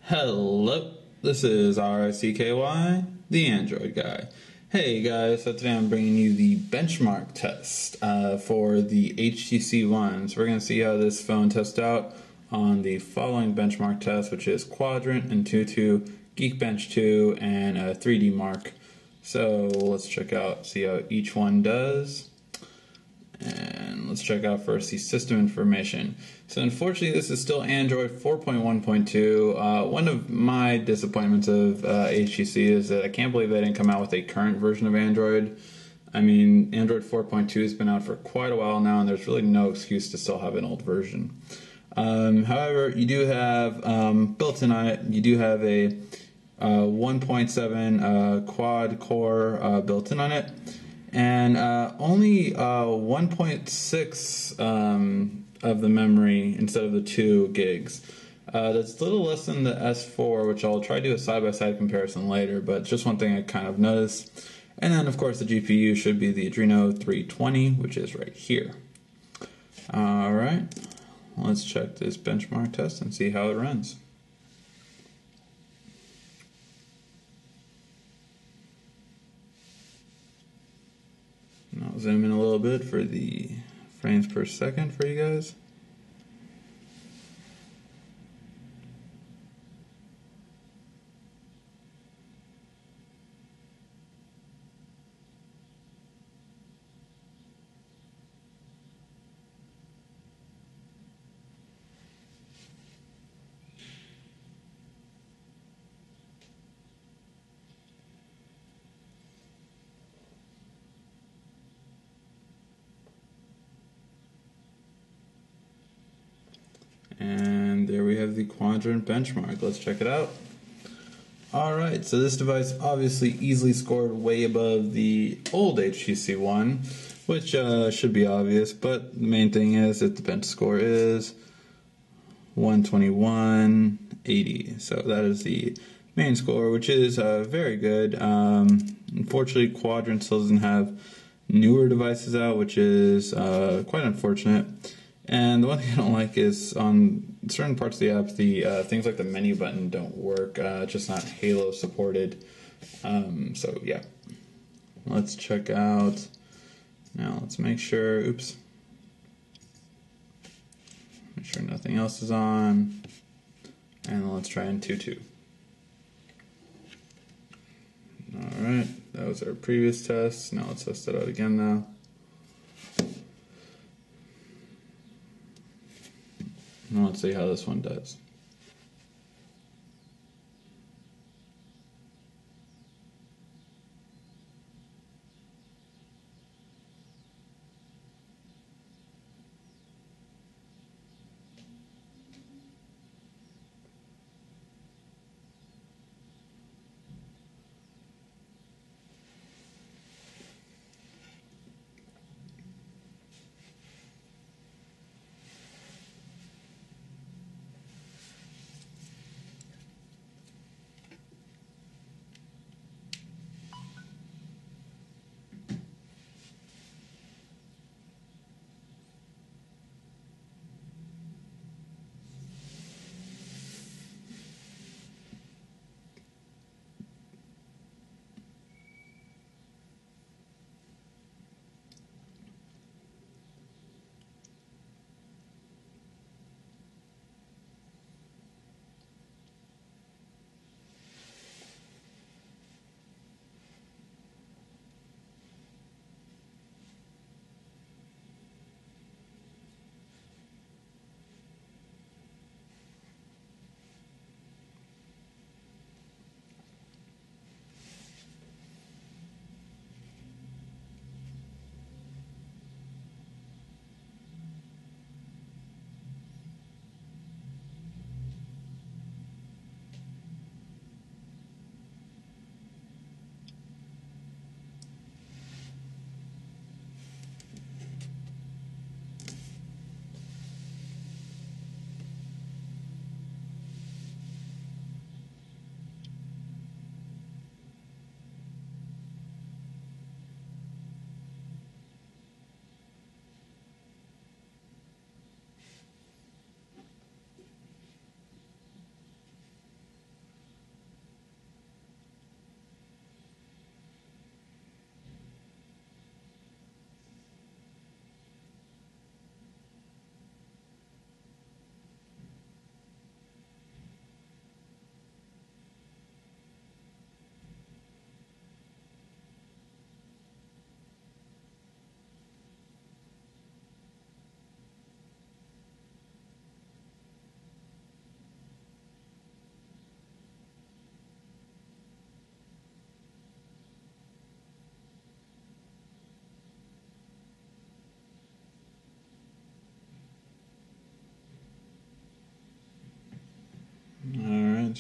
Hello, this is RICKY, the Android guy. Hey guys, so today I'm bringing you the benchmark test for the HTC One. So we're going to see how this phone tests out on the following benchmark tests, which is Quadrant, Antutu, Geekbench 2, and 3D Mark. So let's check out, see how each one does. And let's check out first the system information. So unfortunately this is still Android 4.1.2. One of my disappointments of HTC is that I can't believe they didn't come out with a current version of Android. I mean, Android 4.2 has been out for quite a while now, and there's really no excuse to still have an old version. However, you do have, built in on it, you do have a 1.7 quad core built in on it. And only 1.6 of the memory instead of the 2 gigs. That's a little less than the S4, which I'll try to do a side-by-side comparison later, but just one thing I kind of noticed. And then, of course, the GPU should be the Adreno 320, which is right here. Alright, let's check this benchmark test and see how it runs. I'll zoom in a little bit for the frames per second for you guys. And there we have the Quadrant benchmark. Let's check it out. Alright, so this device obviously easily scored way above the old HTC One, which should be obvious, but the main thing is that the bench score is 121.80. So that is the main score, which is very good. Unfortunately, Quadrant still doesn't have newer devices out, which is quite unfortunate. And the one thing I don't like is on certain parts of the app, the things like the menu button don't work. Just not Halo supported. So yeah, let's check out. Now let's make sure. Oops. Make sure nothing else is on. And let's try Antutu. All right, that was our previous test. Now let's test it out again now. Now let's see how this one does.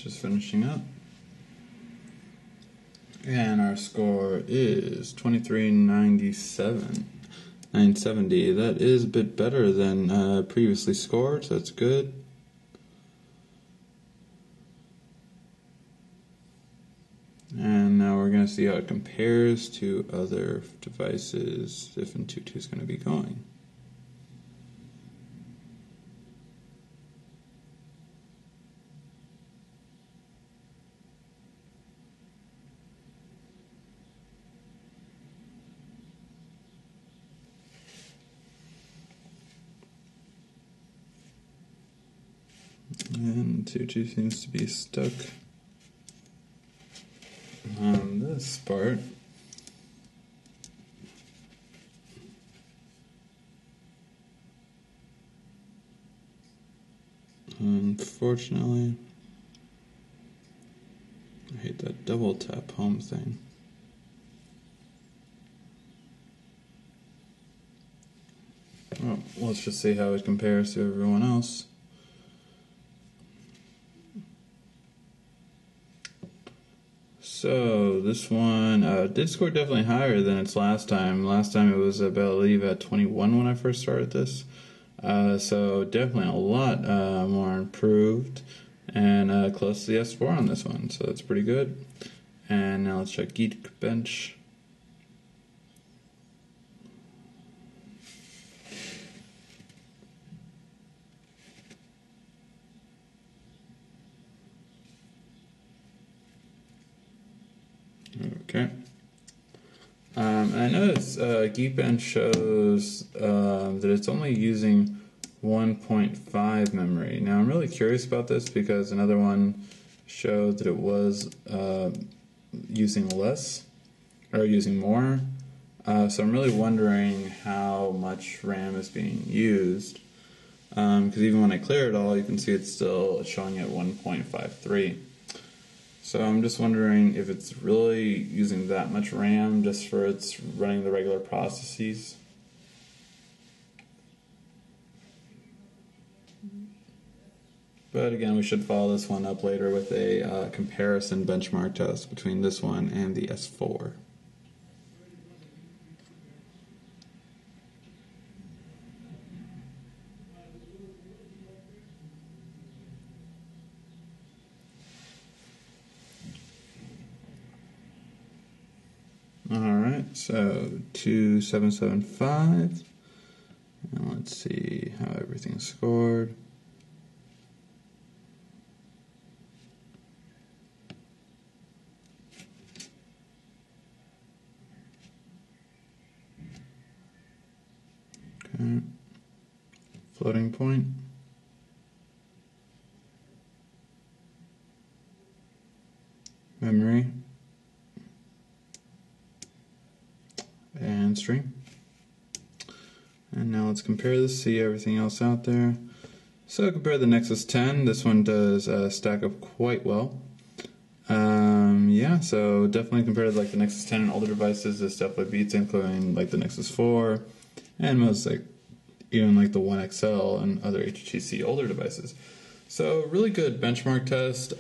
just finishing up. And our score is 2397. 970. That is a bit better than previously scored, so that's good. And now we're going to see how it compares to other devices if Antutu is going to be going. And Tutu seems to be stuck on this part. Unfortunately, I hate that double tap home thing. Well, let's just see how it compares to everyone else. So this one did score definitely higher than its last time. Last time it was, I believe, at 21 when I first started this. So definitely a lot more improved and close to the S4 on this one. So that's pretty good. And now let's check Geekbench. Okay. I noticed Geekbench shows that it's only using 1.5 memory. Now I'm really curious about this because another one showed that it was using less or using more. So I'm really wondering how much RAM is being used. Because even when I clear it all, you can see it's still showing at 1.53. So I'm just wondering if it's really using that much RAM just for its running the regular processes. But again, we should follow this one up later with a comparison benchmark test between this one and the S4. Alright, so 2775, and let's see how everything's scored. Okay, floating point. Memory. And stream. And now let's compare this, see everything else out there. So compare the Nexus 10. This one does stack up quite well. Yeah, so definitely compared to like the Nexus 10 and older devices, this definitely beats, including like the Nexus 4 and most like even like the One XL and other HTC older devices. So really good benchmark test.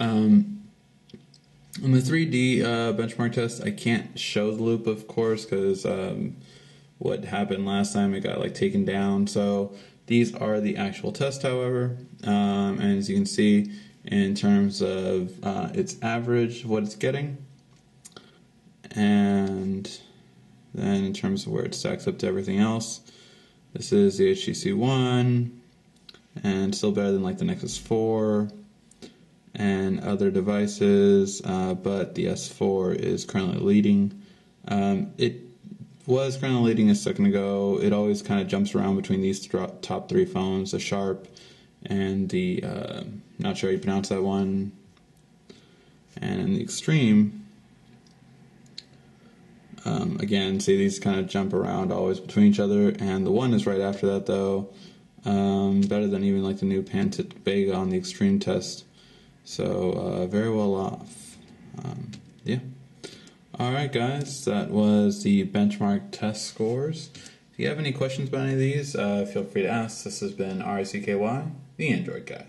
On the 3D benchmark test, I can't show the loop, of course, because what happened last time, it got like taken down. So these are the actual tests, however, and as you can see, in terms of its average, what it's getting, and then in terms of where it stacks up to everything else, this is the HTC One, and still better than like the Nexus 4. And other devices, but the S4 is currently leading. It was currently leading a second ago. It always kind of jumps around between these top three phones, the Sharp and the, not sure how you pronounce that one, and in the Extreme. Again, see these kind of jump around always between each other, and the One is right after that though. Better than even like the new Pantit Vega on the Extreme test. So, very well off. Yeah. Alright guys, that was the benchmark test scores. If you have any questions about any of these, feel free to ask. This has been RICKY, the Android Guy.